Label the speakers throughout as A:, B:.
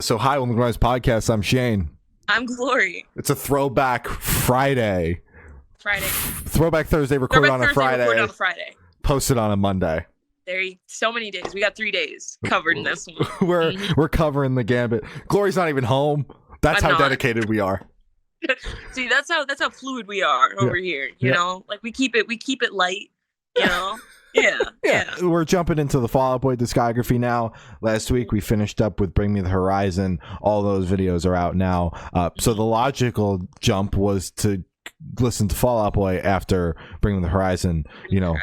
A: So hi, welcome to my podcast. I'm Shane.
B: I'm Glory.
A: It's a Throwback Friday. Throwback Thursday, recorded on a Friday. Posted on a Monday.
B: So many days. We got 3 days covered in this one.
A: We're covering the gambit. Glory's not even home. That's how dedicated we are.
B: See, that's how fluid we are over here. You know, like we keep it light. You know. Yeah.
A: We're jumping into the Fall Out Boy discography now. Last week we finished up with Bring Me the Horizon. All those videos are out now. So the logical jump was to listen to Fall Out Boy after Bring Me the Horizon. You know,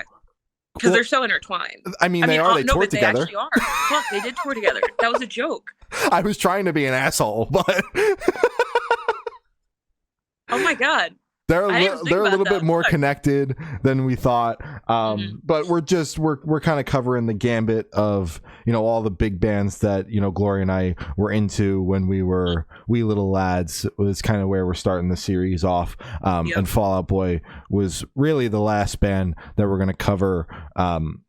B: because they're so intertwined.
A: I mean, they are. They toured together.
B: They actually are. Fuck, they did tour together. That was a joke.
A: I was trying to be an asshole, but
B: oh my god.
A: They're a little bit more connected than we thought, but we're kind of covering the gambit of, you know, all the big bands that, you know, Glory and I were into when we were wee little lads. It was kind of where we're starting the series off, and Fall Out Boy was really the last band that we're going to cover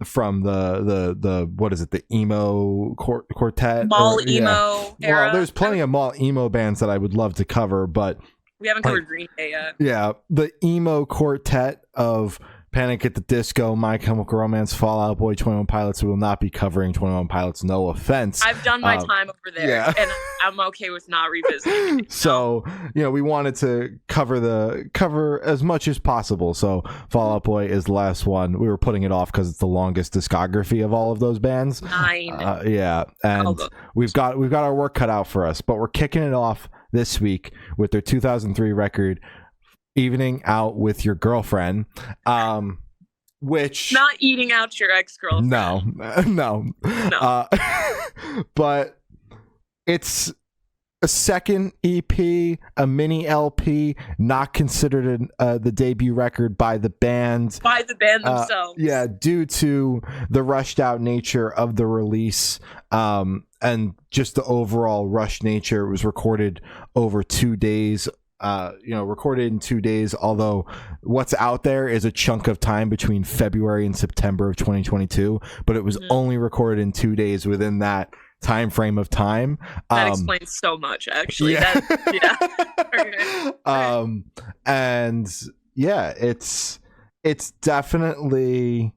A: from the what is it, the emo quartet,
B: mall emo era.
A: Well, there's plenty of mall emo bands that I would love to cover, but
B: we haven't covered Green Day yet.
A: Yeah, the emo quartet of Panic at the Disco, My Chemical Romance, Fall Out Boy, 21 Pilots. We will not be covering 21 Pilots, no offense.
B: I've done my time over there, and I'm okay with not revisiting it.
A: So, you know, we wanted to cover as much as possible. So Fall Out Boy is the last one. We were putting it off because it's the longest discography of all of those bands.
B: 9.
A: And we've got our work cut out for us, but we're kicking it off this week with their 2003 record Evening Out with Your Girlfriend, which
B: not eating out your ex-girlfriend.
A: No. But it's a second EP, a mini LP, not considered the debut record by the band
B: themselves.
A: Due to the rushed out nature of the release, and just the overall rushed nature. It was recorded over 2 days. Recorded in 2 days, although what's out there is a chunk of time between February and September of 2022, but it was only recorded in 2 days within that time frame of time.
B: That explains so much, actually.
A: It's definitely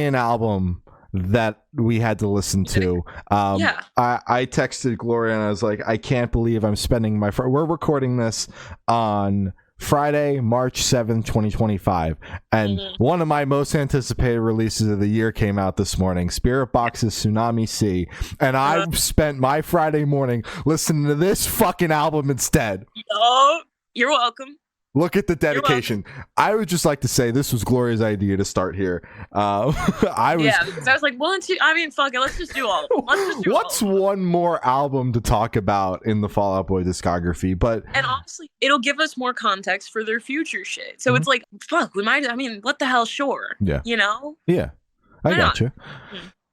A: an album that we had to listen to. I texted Gloria and I was like, I can't believe I'm spending we're recording this on Friday, March 7th, 2025. And one of my most anticipated releases of the year came out this morning, Spirit Box's Tsunami Sea. And I spent my Friday morning listening to this fucking album instead.
B: Oh, you're welcome.
A: Look at the dedication. I would just like to say this was Gloria's idea to start here.
B: Because I was like, 1, 2. I mean, fuck it. Let's just do all.
A: What's one more album to talk about in the Fall Out Boy discography?
B: And honestly, it'll give us more context for their future shit. So it's like, fuck, we might. I mean, what the hell? Sure.
A: Yeah.
B: You know.
A: Yeah, I got you.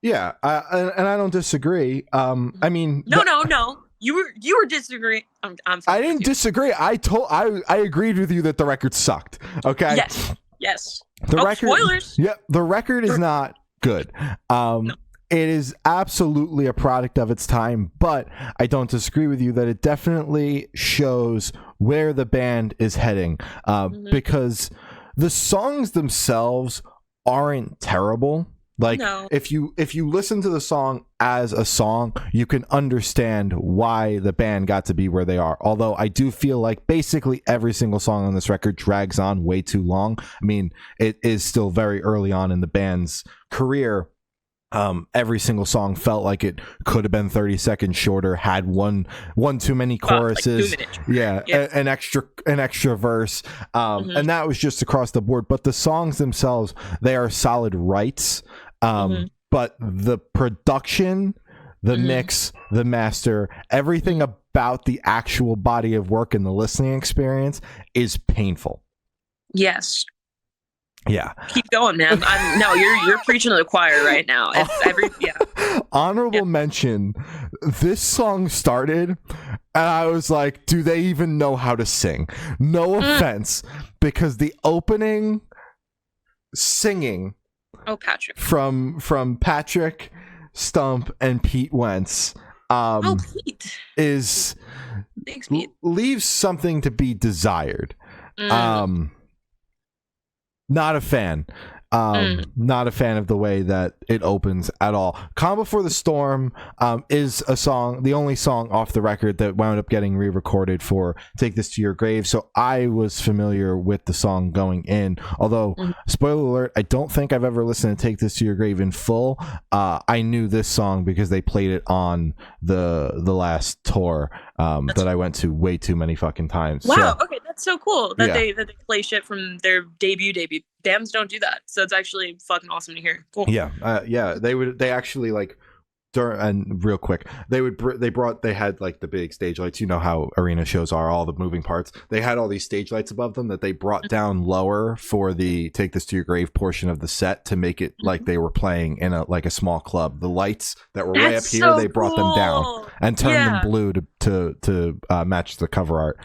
A: Yeah, and I don't disagree. I mean,
B: no. You were disagreeing. I'm sorry.
A: I didn't disagree. I agreed with you that the record sucked. Okay.
B: Yes.
A: The record.
B: Spoilers.
A: Yeah. The record is not good. No. It is absolutely a product of its time, but I don't disagree with you that it definitely shows where the band is heading. Because the songs themselves aren't terrible. Like, if you listen to the song as a song, you can understand why the band got to be where they are. Although I do feel like basically every single song on this record drags on way too long. I mean, it is still very early on in the band's career. Every single song felt like it could have been 30 seconds shorter, had one too many choruses, an extra verse, and that was just across the board. But the songs themselves, they are solid writes. But the production, the mix, the master, everything about the actual body of work and the listening experience is painful.
B: Yes.
A: Yeah.
B: Keep going, man. You're preaching to the choir right now.
A: Honorable mention. This song started and I was like, do they even know how to sing? No offense, because the opening singing
B: Patrick
A: from Patrick, Stump, and Pete Wentz
B: Oh,
A: um,
B: Pete.
A: is
B: Thanks, Pete.
A: leaves something to be desired.
B: Mm.
A: Not a fan. Not a fan of the way that it opens at all. Calm Before the Storm is a song, the only song off the record that wound up getting re-recorded for Take This to Your Grave. So I was familiar with the song going in. Although, spoiler alert, I don't think I've ever listened to Take This to Your Grave in full. I knew this song because they played it on the last tour that I went to way too many fucking times.
B: Wow.
A: So,
B: Okay, that's so cool that
A: yeah.
B: they play shit from their debut. Dams don't do that, so it's actually fucking awesome to hear. Cool.
A: Yeah. They actually like and real quick, they had like the big stage lights. You know how arena shows are, all the moving parts. They had all these stage lights above them that they brought down lower for the Take This to Your Grave portion of the set to make it like they were playing in a small club. The lights that were way up here,
B: so
A: they brought them down and turned them blue to match the cover art.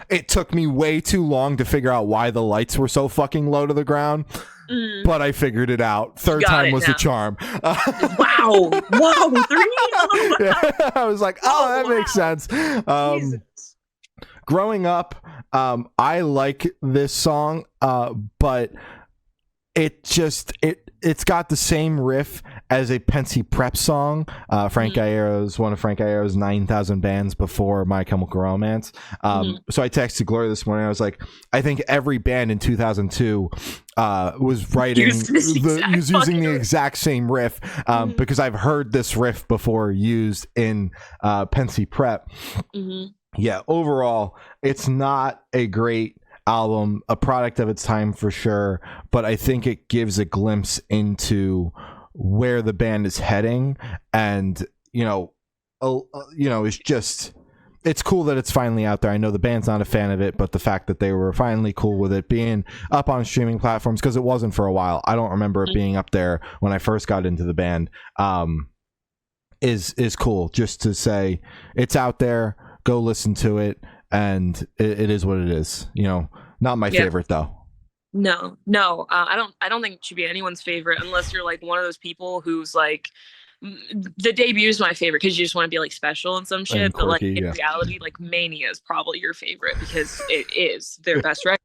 A: It took me way too long to figure out why the lights were so fucking low to the ground. But I figured it out. Third time was the charm.
B: Wow. Whoa. 3?
A: Yeah, I was like, oh, that makes sense. Growing up, I like this song, but it's got the same riff as a Pensy Prep song. Frank Iera's one of Frank Iera's 9,000 bands before My Chemical Romance. So I texted Gloria this morning. I was like, I think every band in 2002 was writing using the exact same riff because I've heard this riff before used in Pensy Prep. Yeah, overall, it's not a great album, a product of its time for sure, but I think it gives a glimpse into where the band is heading, and it's cool that it's finally out there. I know the band's not a fan of it, but the fact that they were finally cool with it being up on streaming platforms, because it wasn't for a while. I don't remember it being up there when I first got into the band. Is cool just to say it's out there. Go listen to it, and it is what it is. Not my favorite though.
B: No. I don't think it should be anyone's favorite unless you're like one of those people who's like, the debut is my favorite because you just want to be like special and some shit. And quirky, but like in reality, like Mania is probably your favorite because it is their best record.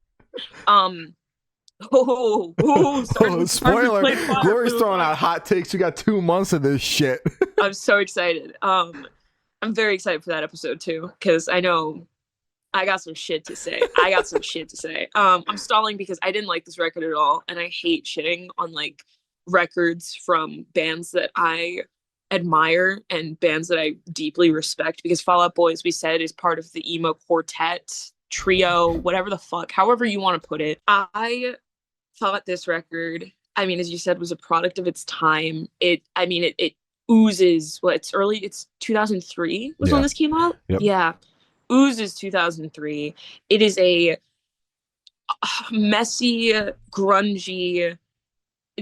A: Spoiler! Glory's throwing out hot takes. You got 2 months of this shit.
B: I'm so excited. I'm very excited for that episode too, because I know I got some shit to say. I'm stalling because I didn't like this record at all, and I hate shitting on like records from bands that I admire and bands that I deeply respect, because Fall Out Boy, as we said, is part of the emo quartet, trio, whatever the fuck, however you want to put it. I thought this record, I mean, as you said, was a product of its time. It oozes, it's 2003 was when this came out. Yeah, oozes 2003. It is a messy, grungy,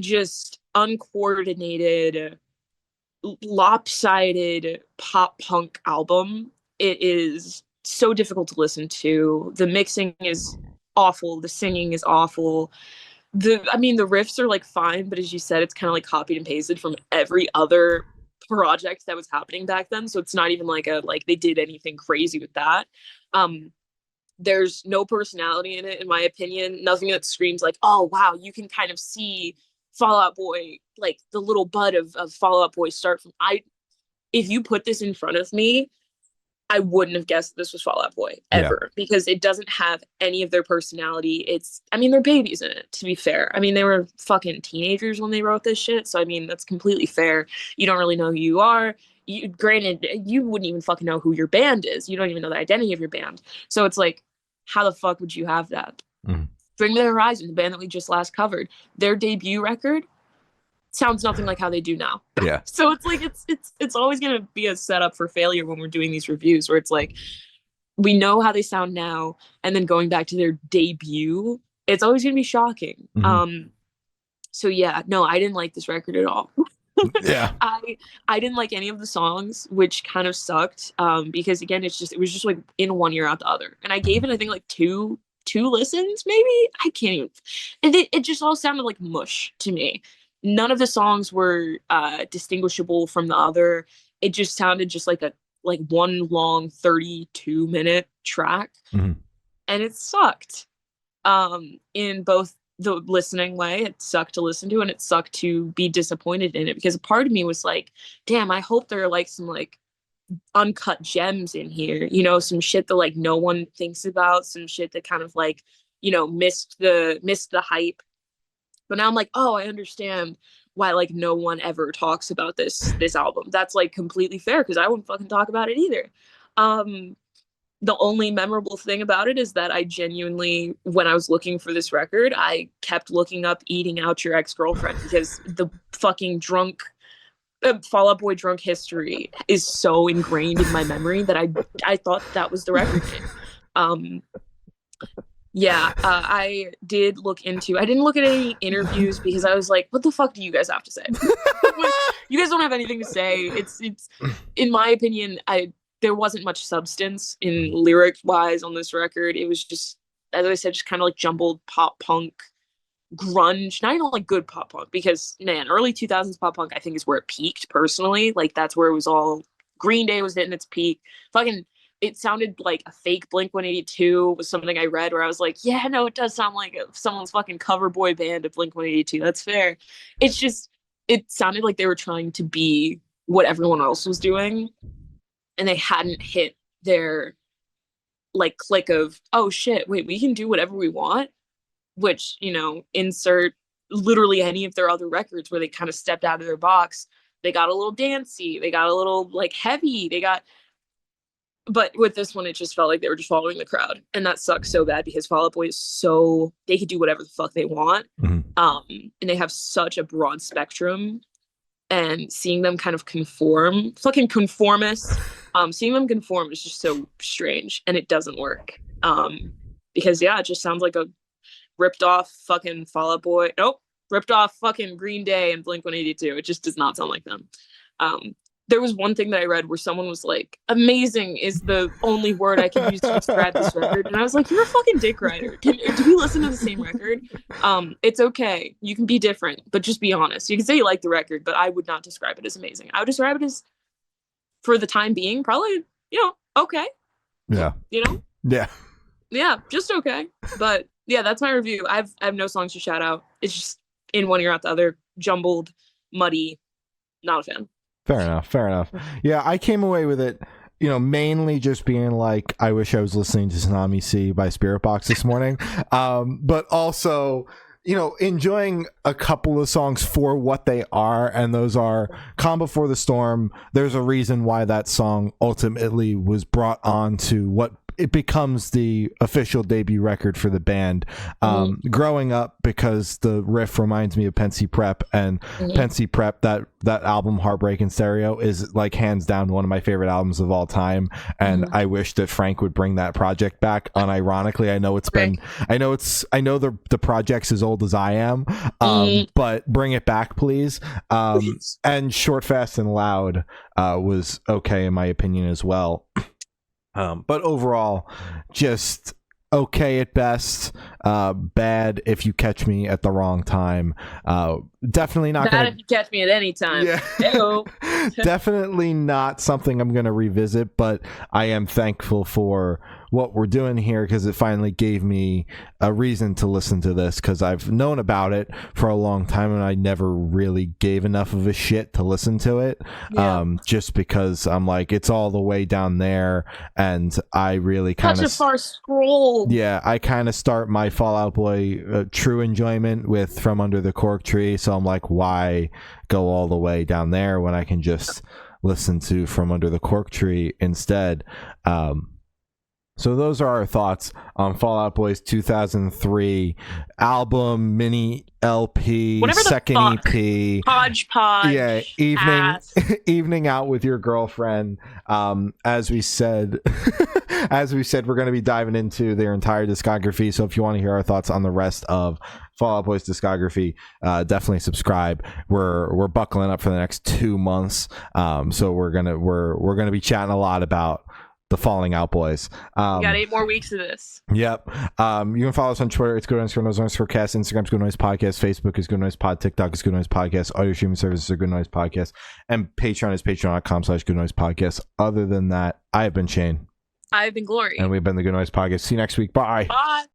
B: just uncoordinated, lopsided pop punk album. It is so difficult to listen to. The mixing is awful. The singing is awful. The riffs are like fine, but as you said, it's kind of like copied and pasted from every other project that was happening back then. So it's not even like they did anything crazy with that. There's no personality in it, in my opinion. Nothing that screams like, oh wow, you can kind of see Fall Out Boy, like the little bud of Fall Out Boy start from. If you put this in front of me, I wouldn't have guessed this was Fall Out Boy ever, because it doesn't have any of their personality. They're babies in it, to be fair. They were fucking teenagers when they wrote this shit. So, that's completely fair. You don't really know who you are. Granted, you wouldn't even fucking know who your band is. You don't even know the identity of your band. So it's like, how the fuck would you have that? Bring Me the Horizon, the band that we just last covered, their debut record sounds nothing like how they do now.
A: Yeah.
B: So it's like it's always going to be a setup for failure when we're doing these reviews, where it's like we know how they sound now, and then going back to their debut, it's always going to be shocking. So yeah, no, I didn't like this record at all.
A: Yeah.
B: I didn't like any of the songs, which kind of sucked, because again, it was just like in one ear out the other, and I gave it, I think, like two listens, maybe. I can't even, and it just all sounded like mush to me. None of the songs were distinguishable from the other. it just sounded just like a like one long 32-minute track,
A: Mm-hmm.
B: and it sucked. In both the listening way, it sucked to listen to, and it sucked to be disappointed in it, because a part of me was like, damn, I hope there are like some like uncut gems in here, you know, some shit that like no one thinks about, some shit that kind of like, you know, missed the hype. But now I'm like, oh, I understand why like no one ever talks about this album. That's like completely fair, because I wouldn't fucking talk about it either. um the only memorable thing about it is that I genuinely, when I was looking for this record, I kept looking up "Eating Out Your Ex-Girlfriend" because the fucking drunk Fall Out Boy drunk history is so ingrained in my memory that I thought that was the record name. Um, yeah, I did look into. I didn't look at any interviews because I was like, "What the fuck do you guys have to say? You guys don't have anything to say." It's in my opinion, I there wasn't much substance in lyrics wise on this record. It was just, as I said, just kind of like jumbled pop punk, grunge. Not even like good pop punk, because man, early 2000s pop punk I think is where it peaked personally. Like that's where it was all. Green Day was hitting its peak. Fucking it sounded like a fake Blink 182 was something I read where I was like, yeah, no, it does sound like someone's fucking cover boy band of Blink 182. That's fair. It's just, it sounded like they were trying to be what everyone else was doing, and they hadn't hit their like click of, oh shit, wait, we can do whatever we want, which, you know, insert literally any of their other records where they kind of stepped out of their box. They got a little dancey, they got a little like heavy, but with this one, it just felt like they were just following the crowd, and that sucks so bad because Fall Out Boy is so, they could do whatever the fuck they want, and they have such a broad spectrum, and seeing them kind of conform, fucking conformists, seeing them conform is just so strange, and it doesn't work, because yeah, it just sounds like a ripped off fucking Fall Out Boy. Nope, ripped off fucking Green Day and Blink 182. It just does not sound like them. There was one thing that I read where someone was like, amazing is the only word I can use to describe this record. And I was like, you're a fucking dick rider. Do we listen to the same record? It's okay. You can be different, but just be honest. You can say you like the record, but I would not describe it as amazing. I would describe it as, for the time being, probably, you know, okay.
A: Yeah.
B: You know?
A: Yeah.
B: Yeah, just okay. But yeah, that's my review. I have no songs to shout out. It's just in one ear out the other, jumbled, muddy. Not a fan.
A: Fair enough. Yeah, I came away with it, you know, mainly just being like, I wish I was listening to Tsunami Sea by Spirit Box this morning. But also, you know, enjoying a couple of songs for what they are, and those are Calm Before the Storm. There's a reason why that song ultimately was brought on to what it becomes the official debut record for the band. Growing up, because the riff reminds me of Pensy Prep, and Pensy Prep, that album Heartbreak in Stereo is like hands down one of my favorite albums of all time, and I wish that Frank would bring that project back. Unironically, I know it's been, I know the project's as old as I am, but bring it back, please. And Short, Fast, and Loud was okay in my opinion as well. But overall, just okay at best. Bad if you catch me at the wrong time. Definitely not
B: bad if you catch me at any time. Yeah.
A: Definitely not something I'm going to revisit, but I am thankful for what we're doing here, because it finally gave me a reason to listen to this, because I've known about it for a long time and I never really gave enough of a shit to listen to it. Just because I'm like, it's all the way down there, and I really kind of
B: such a far scroll.
A: Yeah, I kind of start my Fall Out Boy true enjoyment with From Under the Cork Tree, so I'm like, why go all the way down there when I can just listen to From Under the Cork Tree instead? So those are our thoughts on Fall Out Boy's 2003 album, mini LP, second EP,
B: hodgepodge.
A: Yeah, evening out with your girlfriend. As we said, we're going to be diving into their entire discography. So if you want to hear our thoughts on the rest of Fall Out Boy's discography, definitely subscribe. We're buckling up for the next 2 months. So we're gonna be chatting a lot about the Falling Out Boys.
B: We got 8 more weeks of this.
A: Yep. You can follow us on Twitter. It's Good Noise for Noise Forecast. Instagram's Good Noise Podcast. Facebook is Good Noise Pod. TikTok is Good Noise Podcast. Audio streaming services are Good Noise Podcast. And Patreon is patreon.com/Good Noise Podcast. Other than that, I have been Shane.
B: I've been Glory.
A: And we've been the Good Noise Podcast. See you next week. Bye.
B: Bye.